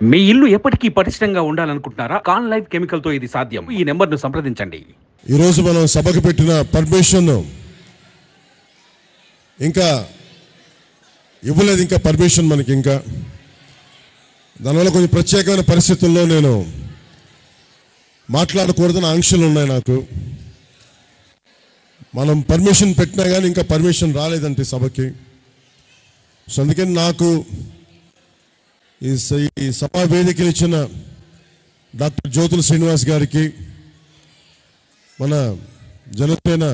మీ ఇల్లు ఎప్పటికీ పటిష్టంగా ఉండాలనుకుంటున్నారా? కాన్ లైఫ్ కెమికల్ తో ఇది సాధ్యం. ఈ నెంబర్ను సంప్రదించండి. ఈ రోజు మనం సభకు పెట్టిన పర్మిషన్ ఇంకా ఇవ్వలేదు. ఇంకా పర్మిషన్ మనకి ఇంకా దానివల్ల కొన్ని ప్రత్యేకమైన పరిస్థితుల్లో నేను మాట్లాడకూడదని ఆంక్షలు ఉన్నాయి నాకు. మనం పర్మిషన్ పెట్టినా కానీ ఇంకా పర్మిషన్ రాలేదంటే సభకి. సో అందుకని నాకు ఈ సభా వేదికలు ఇచ్చిన డాక్టర్ జ్యోతుల శ్రీనివాస్ గారికి, మన జనసేన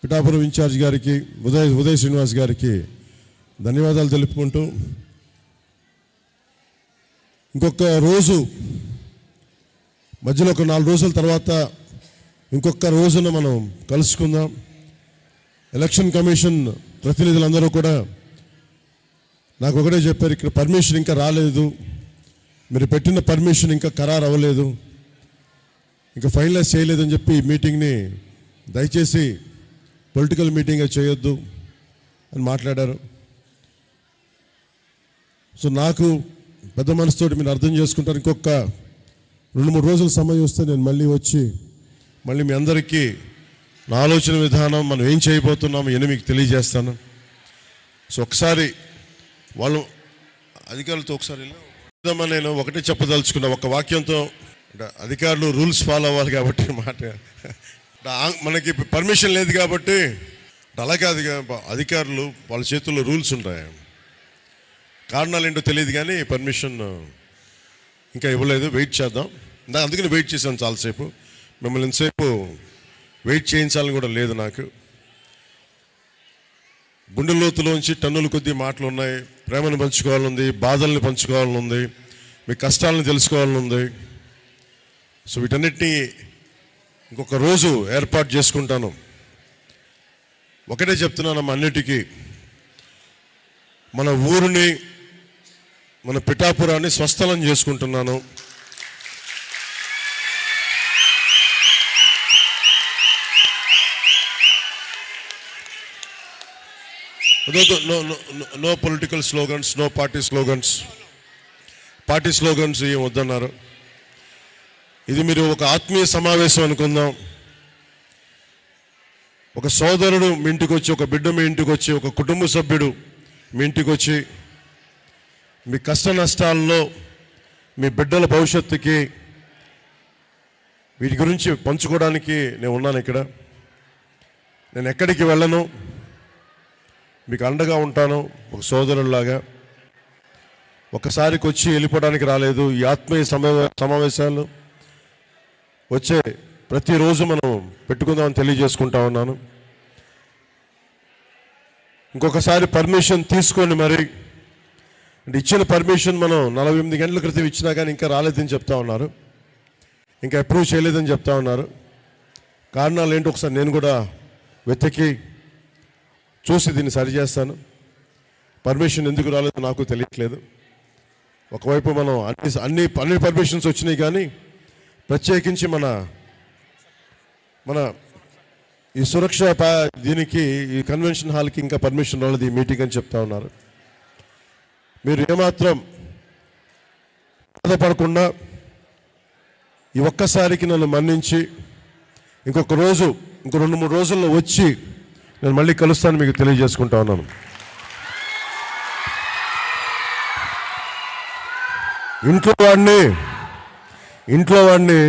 పిఠాపురం ఇన్ఛార్జ్ గారికి, ఉదయ్ శ్రీనివాస్ గారికి ధన్యవాదాలు తెలుపుకుంటూ, ఇంకొక రోజు మధ్యలో ఒక 4 రోజుల తర్వాత ఇంకొక రోజున మనం కలుసుకుందాం. ఎలక్షన్ కమిషన్ ప్రతినిధులందరూ కూడా నాకు ఒకటే చెప్పారు, ఇక్కడ పర్మిషన్ ఇంకా రాలేదు, మీరు పెట్టిన పర్మిషన్ ఇంకా ఖరారు అవ్వలేదు, ఇంకా ఫైనలైజ్ చేయలేదని చెప్పి ఈ మీటింగ్ని దయచేసి పొలిటికల్ మీటింగ్గా చేయొద్దు అని మాట్లాడారు. సో నాకు పెద్ద మనసుతోటి మీరు అర్థం చేసుకుంటారు. ఇంకొక 2-3 రోజుల సమయం వస్తే నేను మళ్ళీ వచ్చి మళ్ళీ మీ అందరికీ నా ఆలోచన విధానం, మనం ఏం చేయబోతున్నాము అని మీకు తెలియజేస్తాను. సో ఒకసారి వాళ్ళు అధికారులతో ఒకసారి నేను ఒకటే చెప్పదలుచుకున్నా, ఒక వాక్యంతో. అధికారులు రూల్స్ ఫాలో అవ్వాలి కాబట్టి మాట, మనకి పర్మిషన్ లేదు కాబట్టి అలా కాదు. అధికారులు వాళ్ళ చేతుల్లో రూల్స్ ఉంటాయి, కారణాలు ఏంటో తెలియదు కానీ పర్మిషన్ ఇంకా ఇవ్వలేదు. వెయిట్ చేద్దాం. అందుకని వెయిట్ చేశాను చాలాసేపు. మిమ్మల్ని ఇంతసేపు వెయిట్ చేయించాలని కూడా లేదు నాకు. గుండె లోతులోంచి టన్నుల కొద్దీ మాటలు ఉన్నాయి. ప్రేమను పంచుకోవాలని ఉంది, బాధల్ని పంచుకోవాలని ఉంది, మీ కష్టాలను తెలుసుకోవాలని ఉంది. సో వీటన్నిటినీ ఇంకొక రోజు ఏర్పాటు చేసుకుంటాను. ఒకటే చెప్తున్నాను అన్నిటికీ, మన ఊరిని, మన పిఠాపురాన్ని స్వస్థలం చేసుకుంటున్నాను. No political slogans, no party slogans. Party slogans ఏం వద్దన్నారు. ఇది మీరు ఒక ఆత్మీయ సమావేశం అనుకుందాం. ఒక సోదరుడు మీ ఇంటికి వచ్చి, ఒక బిడ్డ మీ ఇంటికి వచ్చి, ఒక కుటుంబ సభ్యుడు మీ ఇంటికి వచ్చి, మీ కష్ట నష్టాల్లో, మీ బిడ్డల భవిష్యత్తుకి, వీటి గురించి పంచుకోవడానికి నేను ఉన్నాను ఇక్కడ. నేను ఎక్కడికి వెళ్ళను, మీకు అండగా ఉంటాను ఒక సోదరులాగా. ఒకసారికి వచ్చి వెళ్ళిపోవడానికి రాలేదు. ఈ ఆత్మీయ సమావేశాలు వచ్చే ప్రతిరోజు మనం పెట్టుకుందామని తెలియజేసుకుంటా ఉన్నాను. ఇంకొకసారి పర్మిషన్ తీసుకొని మరి, అంటే ఇచ్చిన పర్మిషన్ మనం 48 గంటల క్రితం ఇచ్చినా కానీ ఇంకా రాలేదని చెప్తా ఉన్నారు, ఇంకా అప్రూవ్ చేయలేదని చెప్తా ఉన్నారు. కారణాలు ఏంటో ఒకసారి నేను కూడా వెతికి చూసి దీన్ని సరిచేస్తాను. పర్మిషన్ ఎందుకు రాలేదో నాకు తెలియట్లేదు. ఒకవైపు మనం అన్ని పర్మిషన్స్ వచ్చినాయి కానీ ప్రత్యేకించి మన ఈ సురక్ష దీనికి, ఈ కన్వెన్షన్ హాల్కి ఇంకా పర్మిషన్ రాలేదు ఈ మీటింగ్ అని చెప్తా ఉన్నారు. మీరు ఏమాత్రం బాధపడకుండా ఈ ఒక్కసారికి నన్ను మన్నించి ఇంకొక రోజు, ఇంకో 2-3 రోజుల్లో వచ్చి నేను మళ్ళీ కలుస్తాను మీకు తెలియజేసుకుంటా ఉన్నాను. ఇంట్లో వాడిని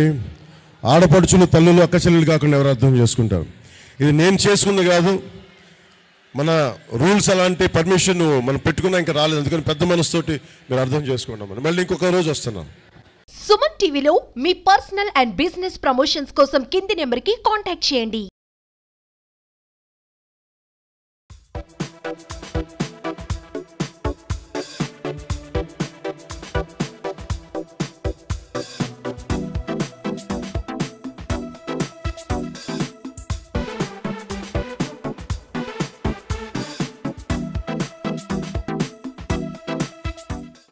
ఆడపడుచులు, తల్లులు, అక్క చెల్లెలు కాకుండా ఎవరు అర్థం చేసుకుంటారు? ఇది నేను చేసుకుంది కాదు, మన రూల్స్ అలాంటి. పర్మిషన్ మనం పెట్టుకున్నా ఇంకా రాలేదు, అందుకని పెద్ద మనసుతోటి మీరు అర్థం చేసుకుంటాం. మళ్ళీ ఇంకొక రోజు వస్తున్నాను. సుమన్ టీవీలో మీ పర్సనల్ అండ్ బిజినెస్ ప్రమోషన్స్ కోసం కింది నెంబర్కి కాంటాక్ట్ చేయండి.